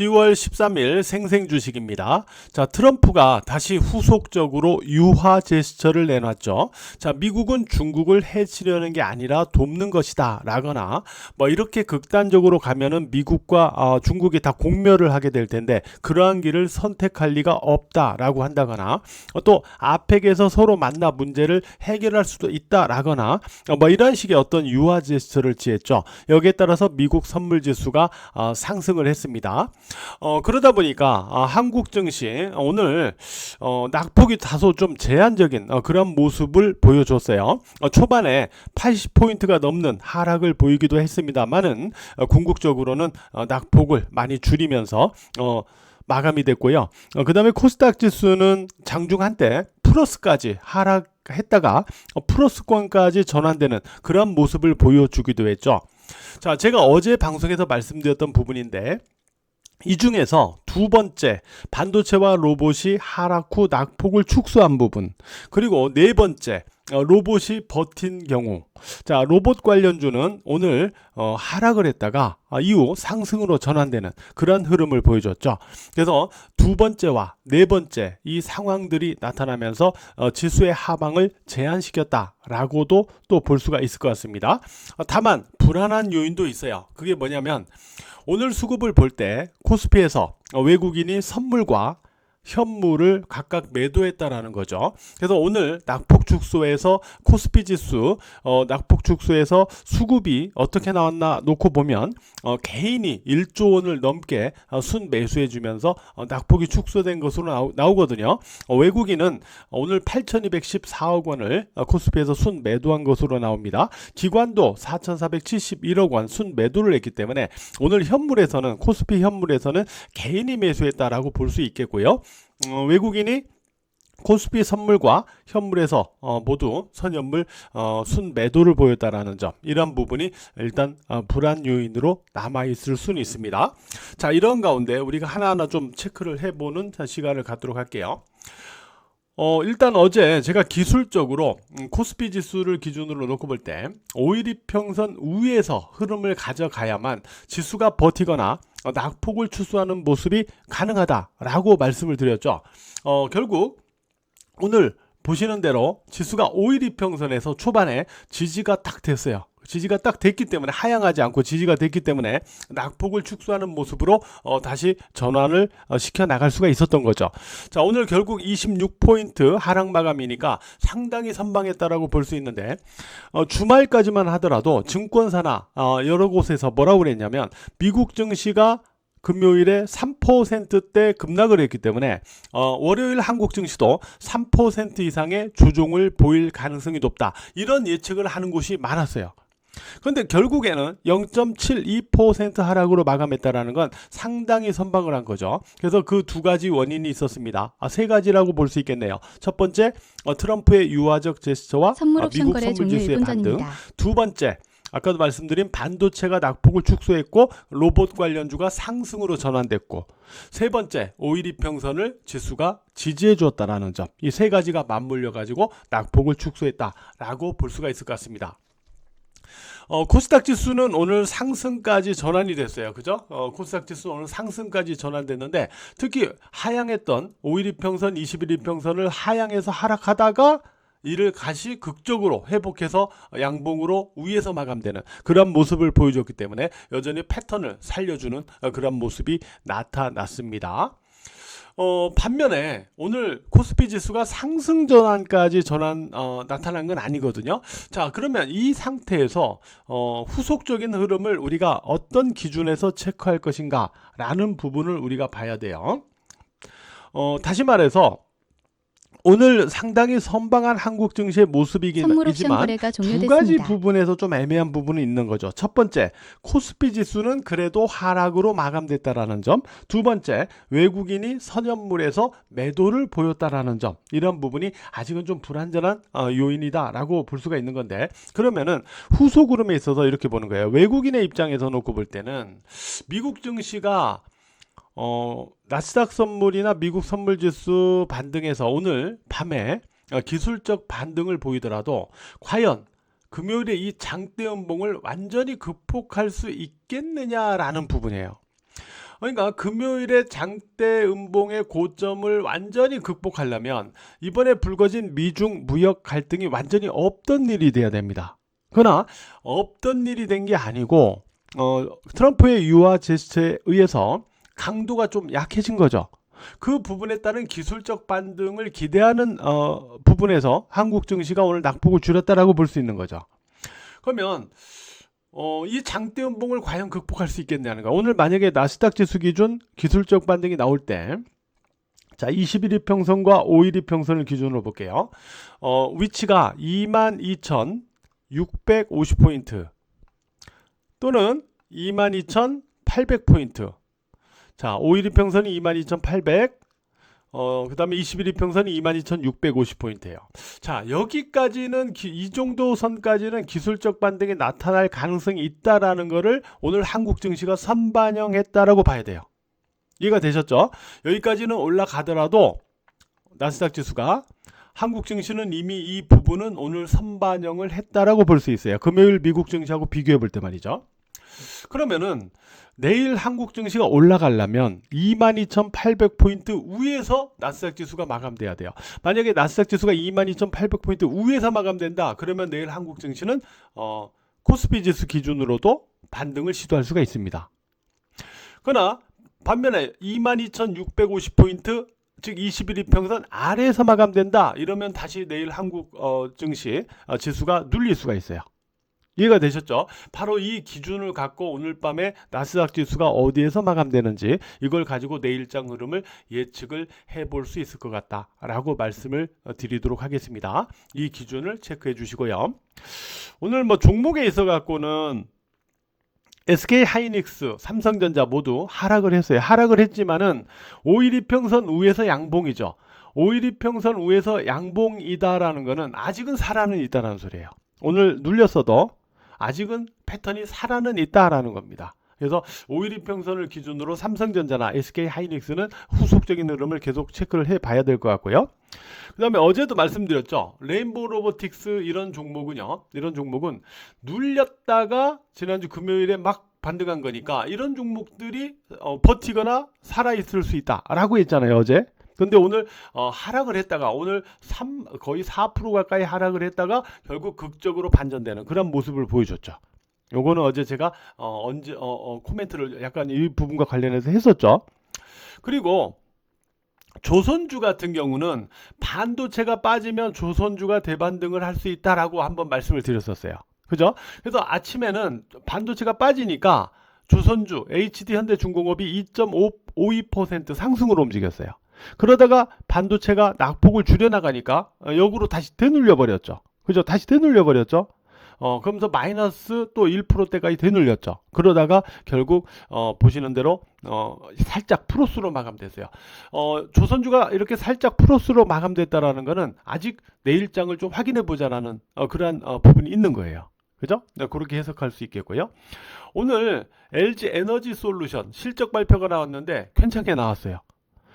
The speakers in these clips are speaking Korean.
10월 13일 생생주식입니다. 자, 트럼프가 다시 후속적으로 유화 제스처를 내놨죠. 자, 미국은 중국을 해치려는 게 아니라 돕는 것이다 라거나 뭐 이렇게 극단적으로 가면은 미국과 중국이 다 공멸을 하게 될 텐데 그러한 길을 선택할 리가 없다라고 한다거나 또 아펙에서 서로 만나 문제를 해결할 수도 있다라거나 뭐 이런 식의 어떤 유화 제스처를 취했죠. 여기에 따라서 미국 선물 지수가 상승을 했습니다. 그러다 보니까 한국 증시 오늘 낙폭이 다소 좀 제한적인 그런 모습을 보여줬어요. 초반에 80포인트가 넘는 하락을 보이기도 했습니다만은 궁극적으로는 낙폭을 많이 줄이면서 마감이 됐고요. 그 다음에 코스닥 지수는 장중 한때 플러스까지 하락했다가 플러스권까지 전환되는 그런 모습을 보여주기도 했죠. 자, 제가 어제 방송에서 말씀드렸던 부분인데 이 중에서 두 번째 반도체와 로봇이 하락 후 낙폭을 축소한 부분, 그리고 네 번째 로봇이 버틴 경우, 자, 로봇 관련주는 오늘 하락을 했다가 이후 상승으로 전환되는 그런 흐름을 보여줬죠. 그래서 두 번째와 네 번째 이 상황들이 나타나면서 지수의 하방을 제한시켰다라고도 또 볼 수가 있을 것 같습니다. 다만 불안한 요인도 있어요. 그게 뭐냐면 오늘 수급을 볼 때 코스피에서 외국인이 선물과 현물을 각각 매도했다라는 거죠. 그래서 오늘 낙폭 축소에서 코스피 지수 낙폭 축소에서 수급이 어떻게 나왔나 놓고 보면 개인이 1조 원을 넘게 순 매수해 주면서 낙폭이 축소된 것으로 나오거든요. 외국인은 오늘 8,214억 원을 코스피에서 순 매도한 것으로 나옵니다. 기관도 4,471억 원 순 매도를 했기 때문에 오늘 현물에서는 코스피 현물에서는 개인이 매수했다라고 볼 수 있겠고요. 외국인이 코스피 선물과 현물에서 모두 선현물 순 매도를 보였다라는 점, 이런 부분이 일단 불안 요인으로 남아 있을 수는 있습니다. 자, 이런 가운데 우리가 하나하나 좀 체크를 해보는 시간을 갖도록 할게요. 일단 어제 제가 기술적으로 코스피 지수를 기준으로 놓고 볼 때 5일 이평선 흐름을 가져가야만 지수가 버티거나 낙폭을 축소하는 모습이 가능하다라고 말씀을 드렸죠. 결국 오늘 보시는 대로 지수가 5일 이평선에서 초반에 지지가 딱 됐어요. 지지가 딱 됐기 때문에, 하향하지 않고 지지가 됐기 때문에 낙폭을 축소하는 모습으로 다시 전환을 시켜 나갈 수가 있었던 거죠. 자, 오늘 결국 26포인트 하락 마감이니까 상당히 선방했다라고 볼 수 있는데 주말까지만 하더라도 증권사나 여러 곳에서 뭐라고 그랬냐면 미국 증시가 금요일에 3%대 급락을 했기 때문에 월요일 한국 증시도 3% 이상의 조정을 보일 가능성이 높다, 이런 예측을 하는 곳이 많았어요. 그런데 결국에는 0.72% 하락으로 마감했다라는 건 상당히 선방을 한 거죠. 그래서 그 두 가지 원인이 있었습니다. 세 가지라고 볼 수 있겠네요. 첫 번째, 트럼프의 유화적 제스처와 미국 선물 지수의 반등. 두 번째, 아까도 말씀드린 반도체가 낙폭을 축소했고 로봇 관련주가 상승으로 전환됐고, 세 번째 5일 이평선을 지수가 지지해 주었다라는 점, 이 세 가지가 맞물려 가지고 낙폭을 축소했다라고 볼 수가 있을 것 같습니다. 코스닥 지수는 오늘 상승까지 전환이 됐어요. 그죠? 코스닥 지수는 오늘 상승까지 전환됐는데 특히 하향했던 5일 이평선, 20일 이평선을 하향해서 하락하다가 이를 다시 극적으로 회복해서 양봉으로 위에서 마감되는 그런 모습을 보여줬기 때문에 여전히 패턴을 살려주는 그런 모습이 나타났습니다. 반면에 오늘 코스피 지수가 상승 전환까지 나타난 건 아니거든요. 자, 그러면 이 상태에서 후속적인 흐름을 우리가 어떤 기준에서 체크할 것인가 라는 부분을 우리가 봐야 돼요. 다시 말해서 오늘 상당히 선방한 한국 증시의 모습이지만 두 가지 부분에서 좀 애매한 부분이 있는 거죠. 첫 번째, 코스피 지수는 그래도 하락으로 마감됐다라는 점. 두 번째, 외국인이 선현물에서 매도를 보였다라는 점. 이런 부분이 아직은 좀 불안전한 요인이다라고 볼 수가 있는 건데, 그러면은 후속 흐름에 있어서 이렇게 보는 거예요. 외국인의 입장에서 놓고 볼 때는 미국 증시가 나스닥 선물이나 미국 선물 지수 반등에서 오늘 밤에 기술적 반등을 보이더라도 과연 금요일에 이 장대 연봉을 완전히 극복할 수 있겠느냐라는 부분이에요. 그러니까 금요일에 장대 음봉의 고점을 완전히 극복하려면 이번에 불거진 미중 무역 갈등이 완전히 없던 일이 돼야 됩니다. 그러나 없던 일이 된 게 아니고 트럼프의 유화 제스처에 의해서 강도가 좀 약해진 거죠. 그 부분에 따른 기술적 반등을 기대하는 부분에서 한국 증시가 오늘 낙폭을 줄였다라고 볼 수 있는 거죠. 그러면 이 장대 음봉을 과연 극복할 수 있겠냐는 거. 오늘 만약에 나스닥 지수 기준 기술적 반등이 나올 때, 자, 21일 평선과 5일이 평선을 기준으로 볼게요. 위치가 22,650포인트 또는 22,800포인트. 자, 5일이 평선이 22,800, 그 다음에 21일 평선이 22,650포인트예요. 자, 여기까지는 이 정도 선까지는 기술적 반등이 나타날 가능성이 있다라는 거를 오늘 한국 증시가 선반영했다라고 봐야 돼요. 이해가 되셨죠? 여기까지는 올라가더라도 나스닥 지수가, 한국 증시는 이미 이 부분은 오늘 선반영을 했다라고 볼 수 있어요. 금요일 미국 증시하고 비교해 볼 때 말이죠. 그러면은 내일 한국 증시가 올라가려면 22,800포인트 위에서 나스닥 지수가 마감돼야 돼요. 만약에 나스닥 지수가 22,800포인트 위에서 마감된다, 그러면 내일 한국 증시는 코스피 지수 기준으로도 반등을 시도할 수가 있습니다. 그러나 반면에 22,650포인트, 즉 21일 평선 아래에서 마감된다, 이러면 다시 내일 한국 증시 지수가 눌릴 수가 있어요. 이해가 되셨죠? 바로 이 기준을 갖고 오늘 밤에 나스닥 지수가 어디에서 마감되는지, 이걸 가지고 내일장 흐름을 예측을 해볼 수 있을 것 같다라고 말씀을 드리도록 하겠습니다. 이 기준을 체크해 주시고요. 오늘 종목에 있어 갖고는 SK 하이닉스, 삼성전자 모두 하락을 했어요. 하락을 했지만은 5일 이평선 위에서 양봉이죠. 5일 이평선 위에서 양봉이다라는 거는 아직은 살아는 있다라는 소리예요. 오늘 눌렸어도 아직은 패턴이 살아는 있다라는 겁니다. 그래서 5일 이평선을 기준으로 삼성전자나 SK 하이닉스는 후속적인 흐름을 계속 체크를 해 봐야 될 것 같고요. 그 다음에 어제도 말씀드렸죠. 레인보우 로보틱스 이런 종목은요, 이런 종목은 눌렸다가 지난주 금요일에 막 반등한 거니까 이런 종목들이 버티거나 살아있을 수 있다라고 했잖아요, 어제. 근데 오늘 하락을 했다가 오늘 거의 4% 가까이 하락을 했다가 결국 극적으로 반전되는 그런 모습을 보여줬죠. 요거는 어제 제가 코멘트를 약간 이 부분과 관련해서 했었죠. 그리고 조선주 같은 경우는 반도체가 빠지면 조선주가 대반등을 할 수 있다라고 한번 말씀을 드렸었어요. 그죠? 그래서 아침에는 반도체가 빠지니까 조선주, HD 현대중공업이 2.52% 상승으로 움직였어요. 그러다가 반도체가 낙폭을 줄여나가니까 역으로 다시 되눌려 버렸죠. 그죠? 다시 되눌려 버렸죠. 그러면서 마이너스 또 1%대까지 되눌렸죠. 그러다가 결국 보시는 대로 살짝 플러스로 마감됐어요. 조선주가 이렇게 살짝 플러스로 마감됐다라는 거는 아직 내일장을 좀 확인해 보자라는 그러한 부분이 있는 거예요. 그죠? 네, 그렇게 해석할 수 있겠고요. 오늘 LG 에너지 솔루션 실적 발표가 나왔는데 괜찮게 나왔어요.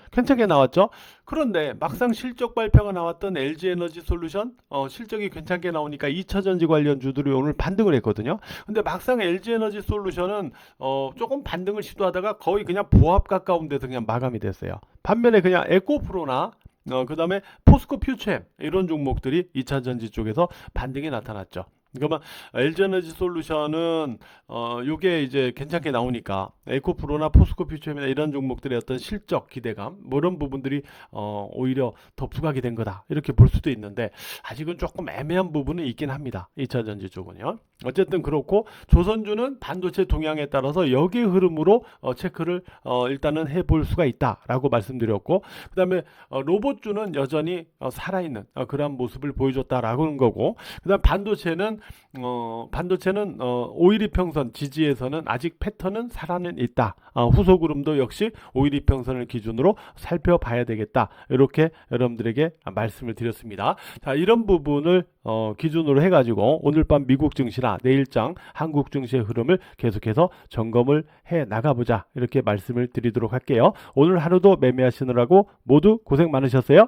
괜찮게 나왔죠. 그런데 막상 실적 발표가 나왔던 LG 에너지 솔루션 실적이 괜찮게 나오니까 2차전지 관련주들이 오늘 반등을 했거든요. 근데 막상 LG 에너지 솔루션은 조금 반등을 시도하다가 거의 그냥 보합 가까운 데서 그냥 마감이 됐어요. 반면에 그냥 에코프로나 그 다음에 포스코 퓨처엠 이런 종목들이 2차전지 쪽에서 반등이 나타났죠. 그러면 LG에너지 솔루션은 요게 이제 괜찮게 나오니까 에코프로나 포스코 퓨처엠이나 이런 종목들의 어떤 실적 기대감 뭐 이런 부분들이 오히려 더 부각이 된 거다 이렇게 볼 수도 있는데 아직은 조금 애매한 부분은 있긴 합니다. 2차전지 쪽은요. 어쨌든 그렇고 조선주는 반도체 동향에 따라서 여기의 흐름으로 체크를 일단은 해볼 수가 있다라고 말씀드렸고, 그 다음에 로봇주는 여전히 살아있는 그런 모습을 보여줬다라는 거고, 그 다음 반도체는 5일 이평선 지지에서는 아직 패턴은 살아는 있다. 후속 흐름도 역시 5일 이평선을 기준으로 살펴봐야 되겠다. 이렇게 여러분들에게 말씀을 드렸습니다. 자, 이런 부분을 기준으로 해가지고 오늘 밤 미국 증시나 내일장 한국 증시의 흐름을 계속해서 점검을 해 나가보자 이렇게 말씀을 드리도록 할게요. 오늘 하루도 매매하시느라고 모두 고생 많으셨어요.